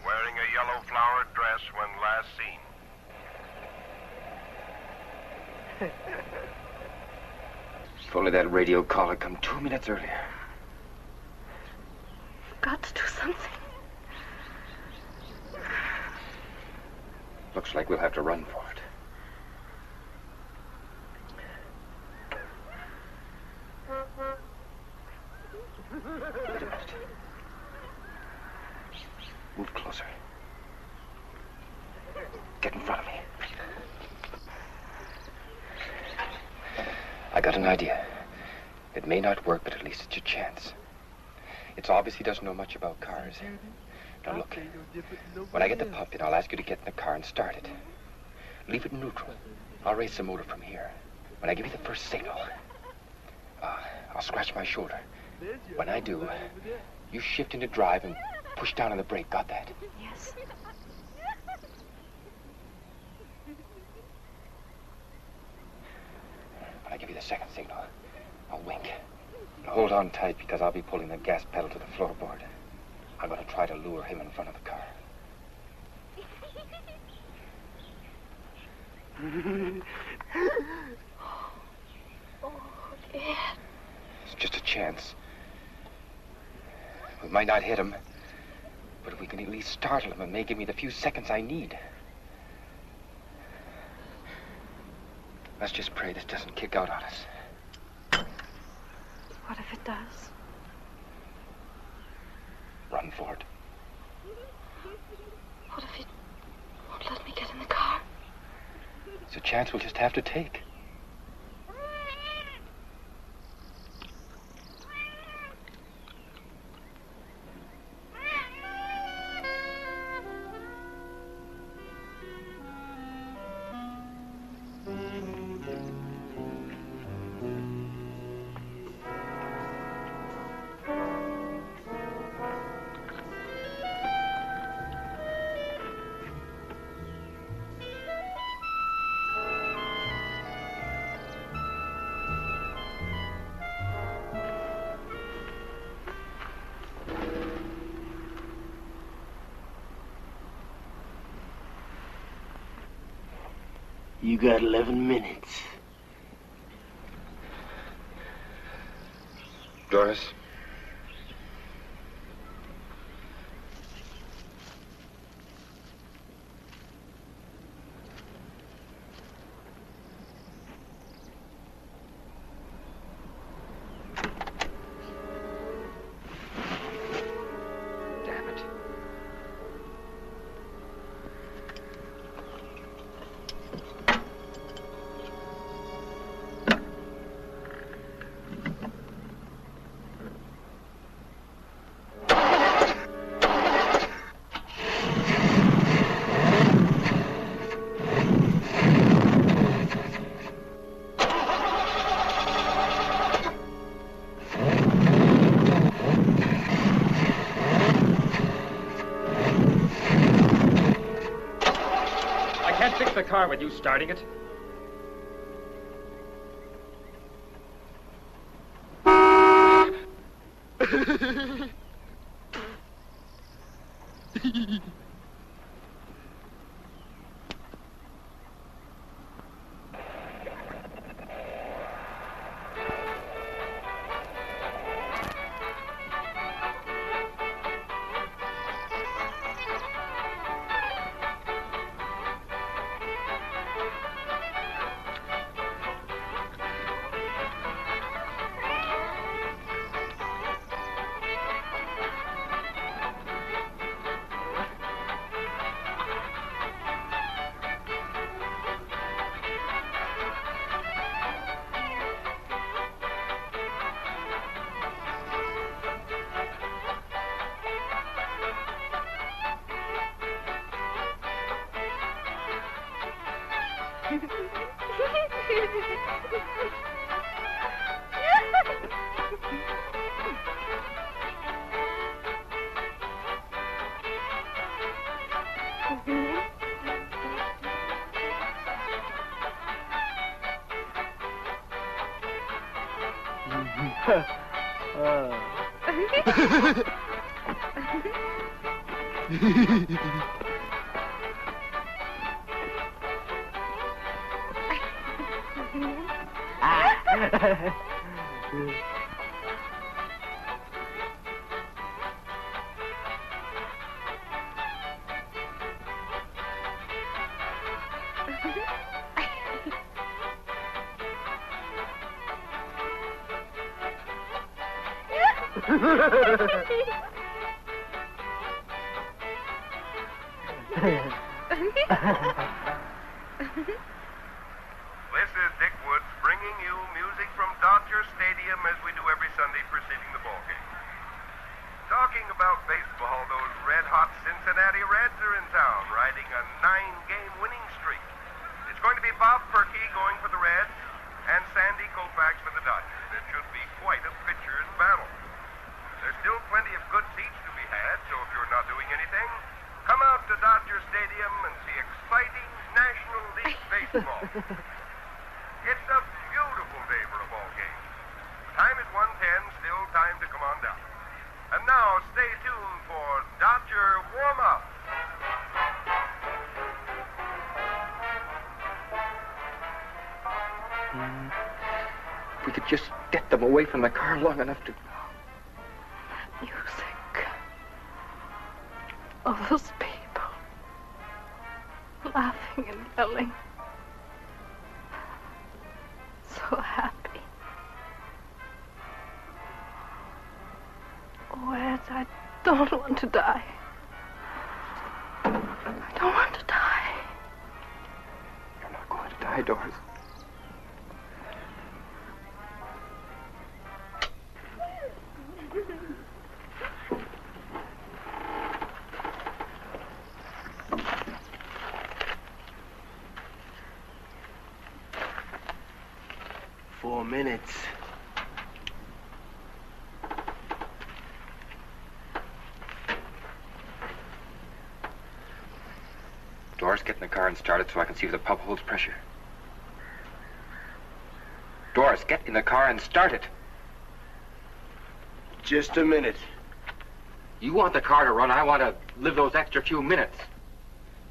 wearing a yellow flowered dress when last seen. If only that radio call had come 2 minutes earlier. You've got to do something. Looks like we'll have to run for it. Wait a minute. Move closer. Get in front of me. I got an idea. It may not work, but at least it's a chance. It's obvious he doesn't know much about cars. Now look, when I get the pump in, I'll ask you to get in the car and start it. Leave it in neutral. I'll raise the motor from here. When I give you the first signal, I'll scratch my shoulder. When I do, you shift into drive and push down on the brake. Got that? Yes. When I give you the second signal, I'll wink. And hold on tight because I'll be pulling the gas pedal to the floorboard. I'm going to try to lure him in front of the car. Oh, Ed. It's just a chance. We might not hit him, but if we can at least startle him, it may give me the few seconds I need. Let's just pray this doesn't kick out on us. What if it does? Run for it. What if it won't let me get in the car? It's a chance we'll just have to take. You got 11 minutes. Doris? Damn it. The car with you starting it. This is Dick Woods bringing you music from Dodger Stadium as we do every Sunday preceding the ball game. Talking about baseball, those red-hot Cincinnati Reds are in town, riding a 9-game winning streak. It's going to be Bob Perky going for the Reds and Sandy Koufax for the Dodgers. It should be quite a pitcher's battle. There's still plenty of good seats to be had, so if you're not doing anything, come out to Dodger Stadium and see exciting National League baseball. It's a beautiful day for a ball game. The time is 1:10, still time to come on down. And now, stay tuned for Dodger Warm-Up. If we could just get them away from the car long enough to... Music. All those people. Laughing and yelling. So happy. Oh, Ed, I don't want to die. I don't want to die. You're not going to die, Doris. Minutes. Doris, get in the car and start it so I can see if the pump holds pressure. Doris, get in the car and start it. Just a minute. You want the car to run, I want to live those extra few minutes.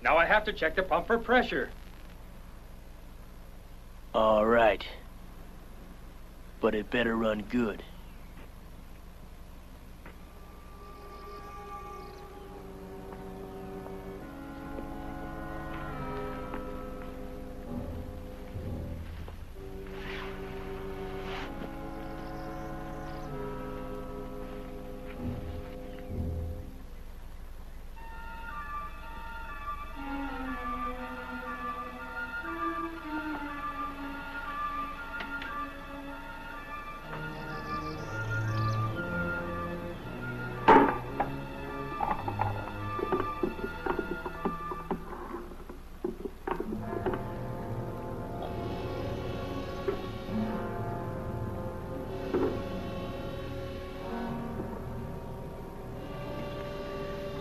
Now I have to check the pump for pressure. All right. But it better run good.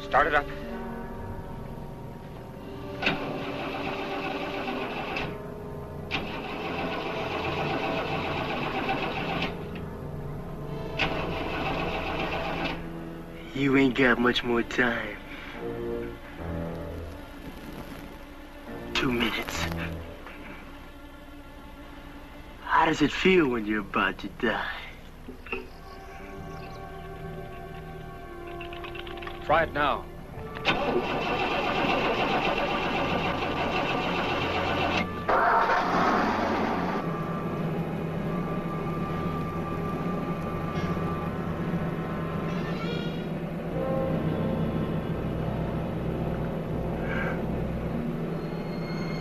Start it up. You ain't got much more time. 2 minutes. How does it feel when you're about to die? Try it now.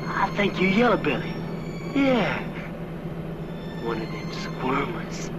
I think you Yellow Belly. Yeah. One of them squirmers.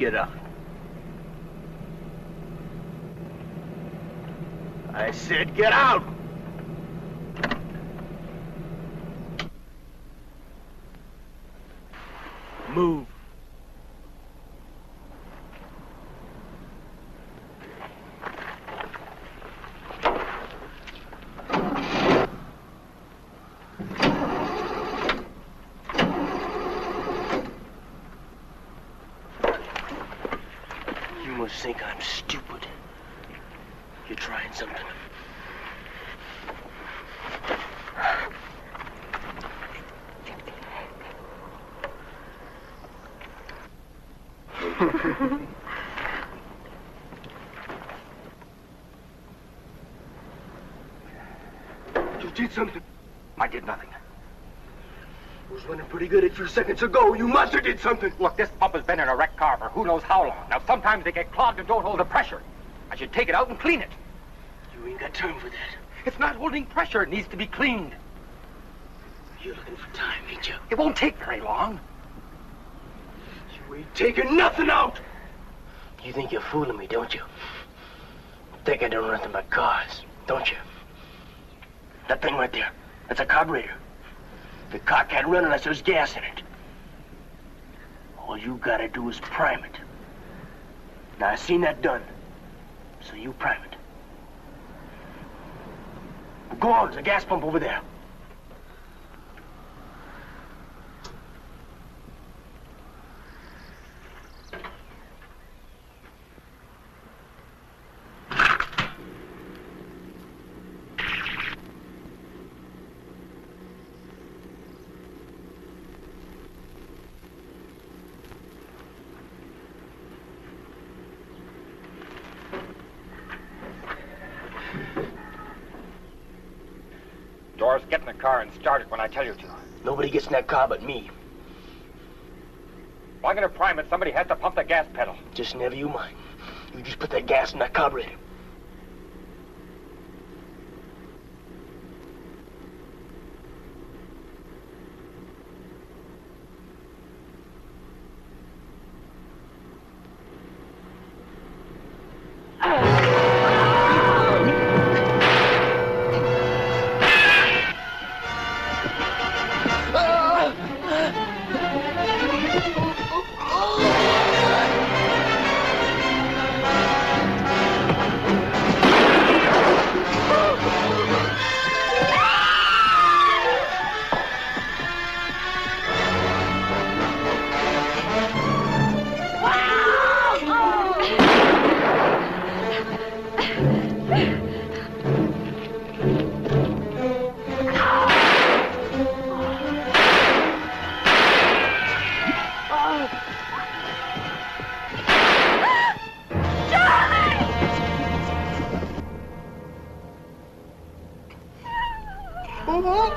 get out. I said get out! Move. You must think I'm stupid. You're trying something. You did something. I did nothing. It was running pretty good a few seconds ago. You must have did something. Look, this pump has been in a wrecked car for who knows how long. Now, sometimes they get clogged and don't hold the pressure. I should take it out and clean it. You ain't got time for that. It's not holding pressure. It needs to be cleaned. You're looking for time, ain't you? It won't take very long. You ain't taking nothing out. You think you're fooling me, don't you? Think I don't know nothing about cars, don't you? That thing right there, that's a carburetor. The car can't run unless there's gas in it. All you gotta do is prime it. Now, I seen that done, so you prime it. Go on, there's a gas pump over there. Doris, get in the car and start it when I tell you to. Nobody gets in that car but me. If I'm going to prime it, somebody has to pump the gas pedal. Just never you mind. You just put that gas in that carburetor.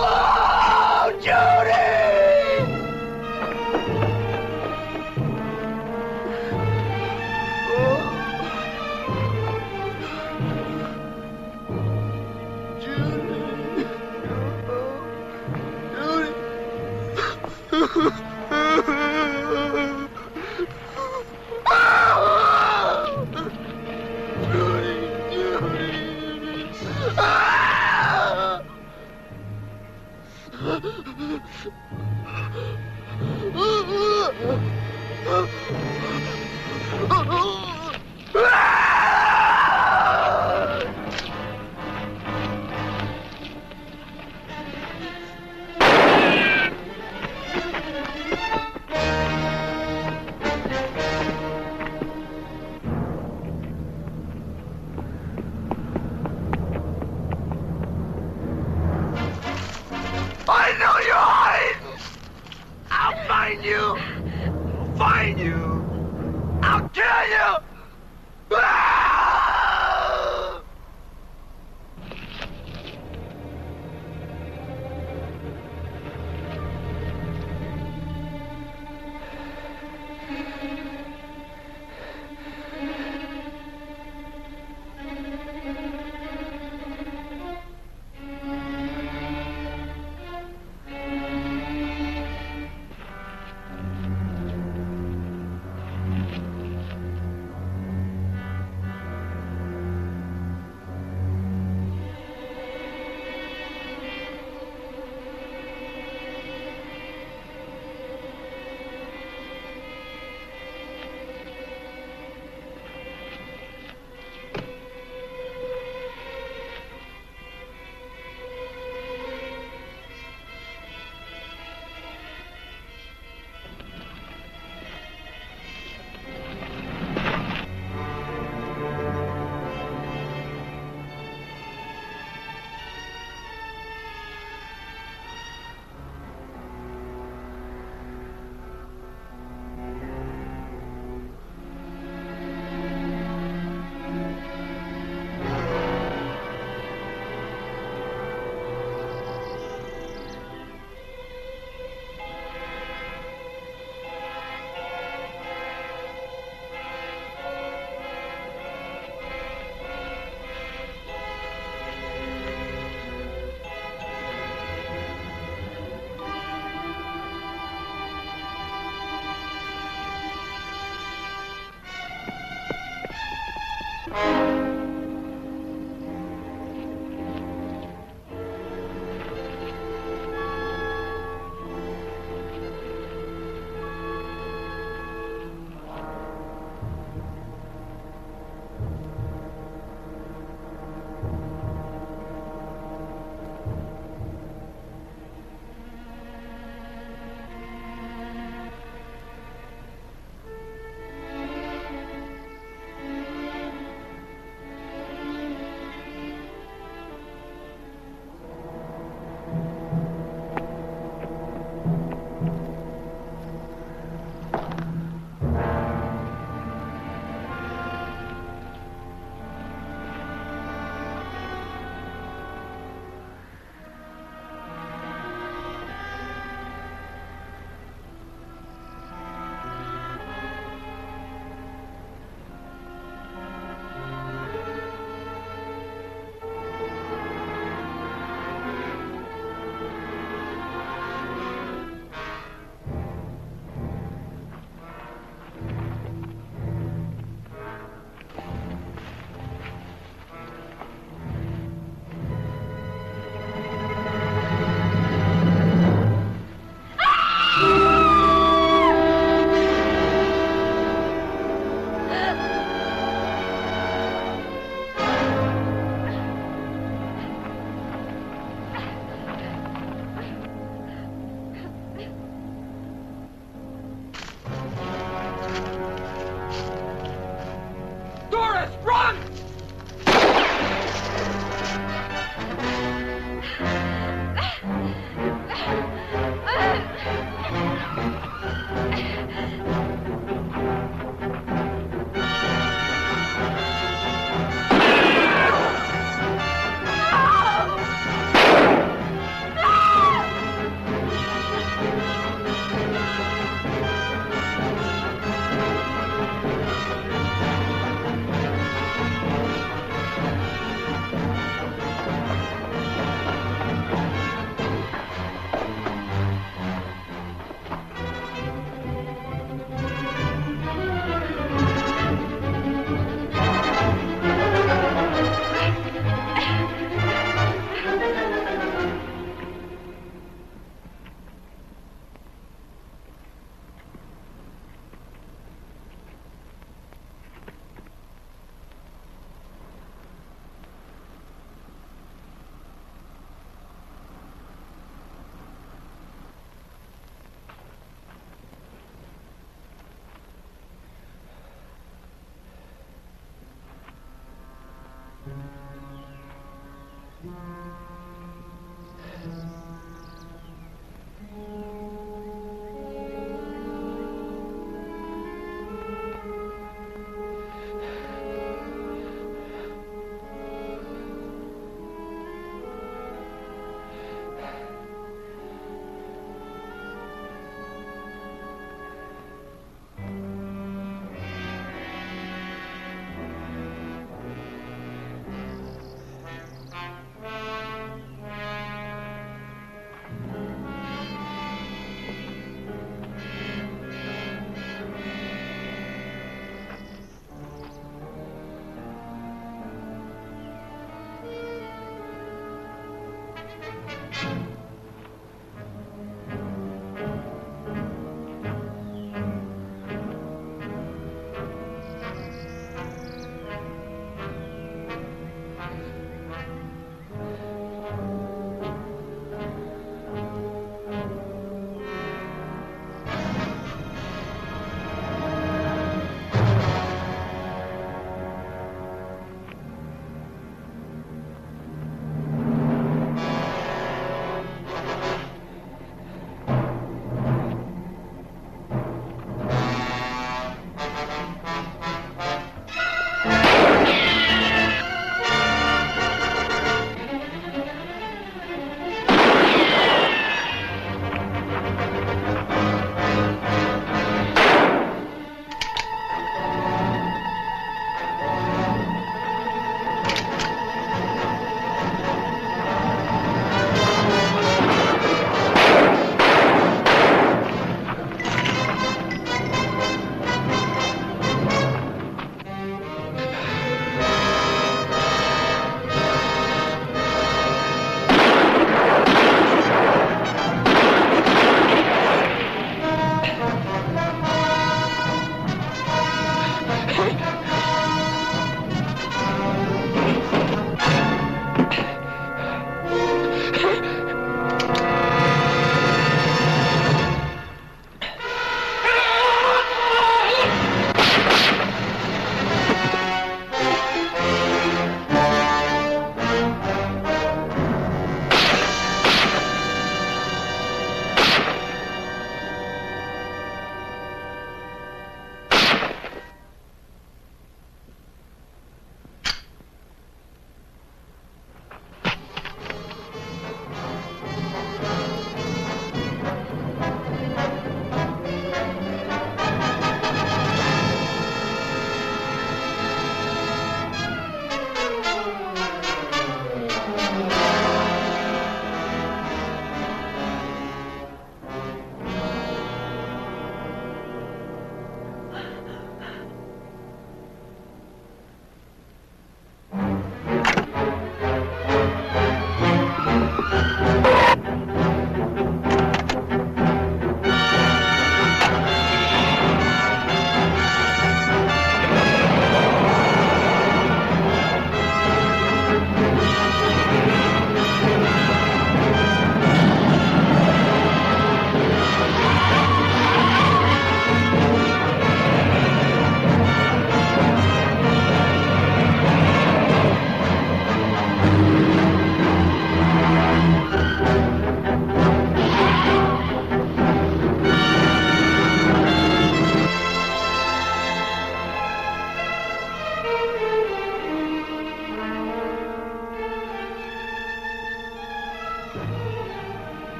Oh, Judy! I know you're hiding! I'll find you! I'll find you! I'll kill you! Ah!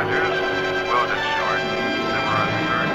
Rogers. Close it short. Simmer as we heard.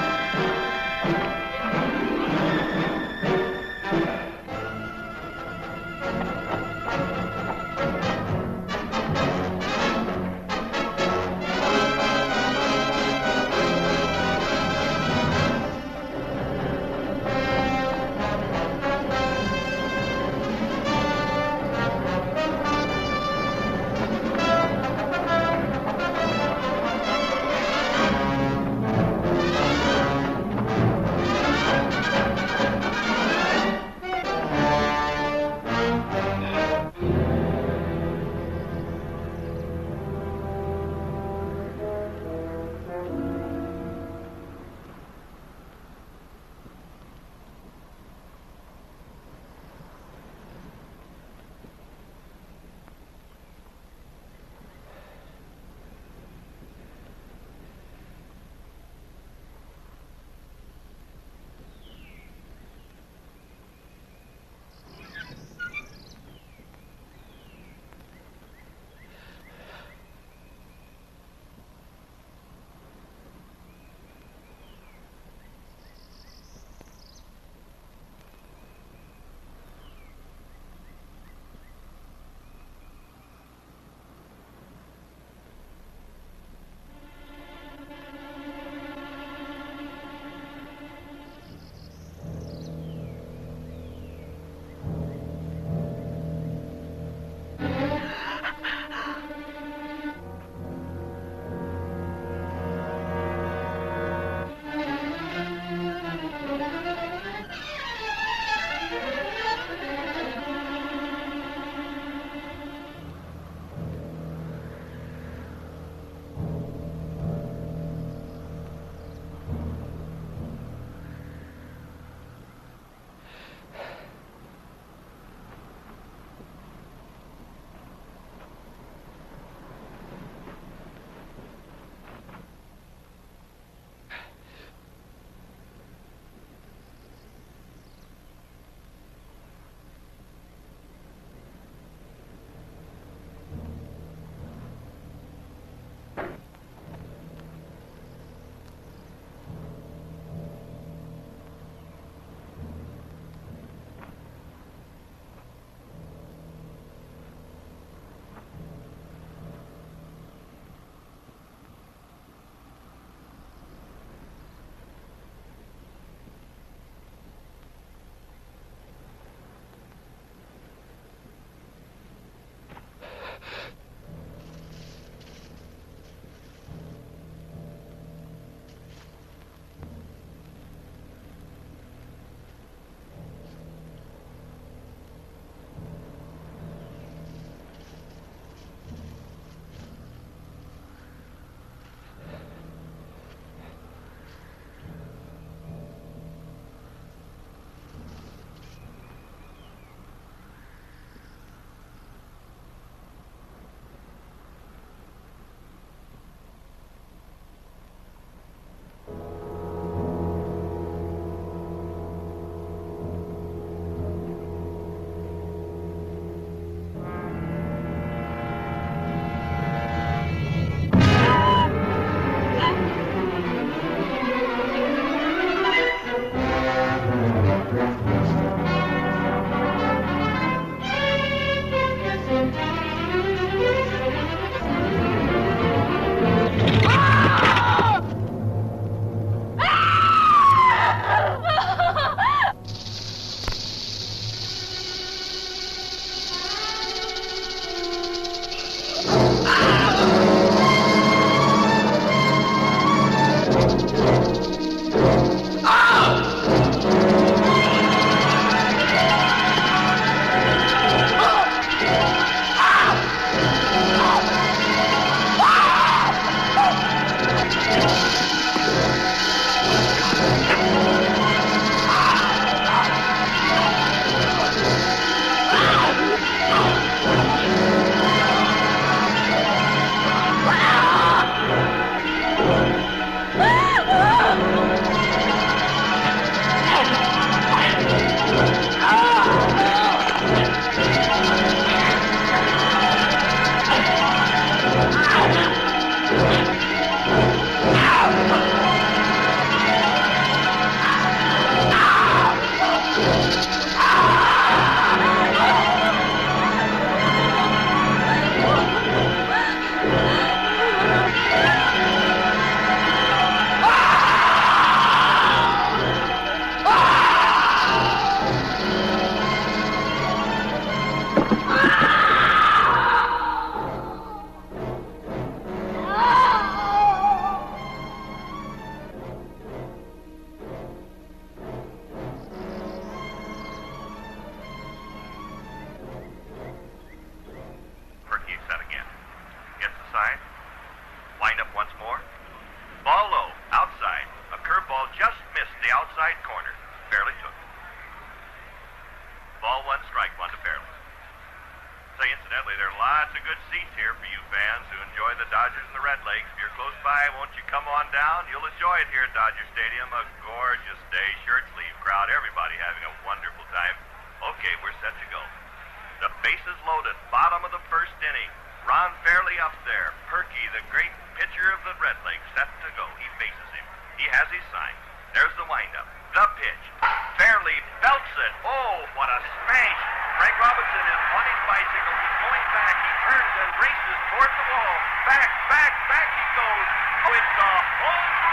Incidentally, there are lots of good seats here for you fans who enjoy the Dodgers and the Red Legs. If you're close by, won't you come on down? You'll enjoy it here at Dodger Stadium. A gorgeous day, shirt sleeve crowd, everybody having a wonderful time. Okay, we're set to go. The bases loaded, bottom of the first inning. Ron Fairley up there. Perky, the great pitcher of the Red Legs, set to go. He faces him. He has his sign. There's the windup. The pitch. Fairley belts it. Oh, what a smash. Frank Robinson is on his bicycle. He's going back. He turns and races toward the wall. Back he goes. Oh, it's a home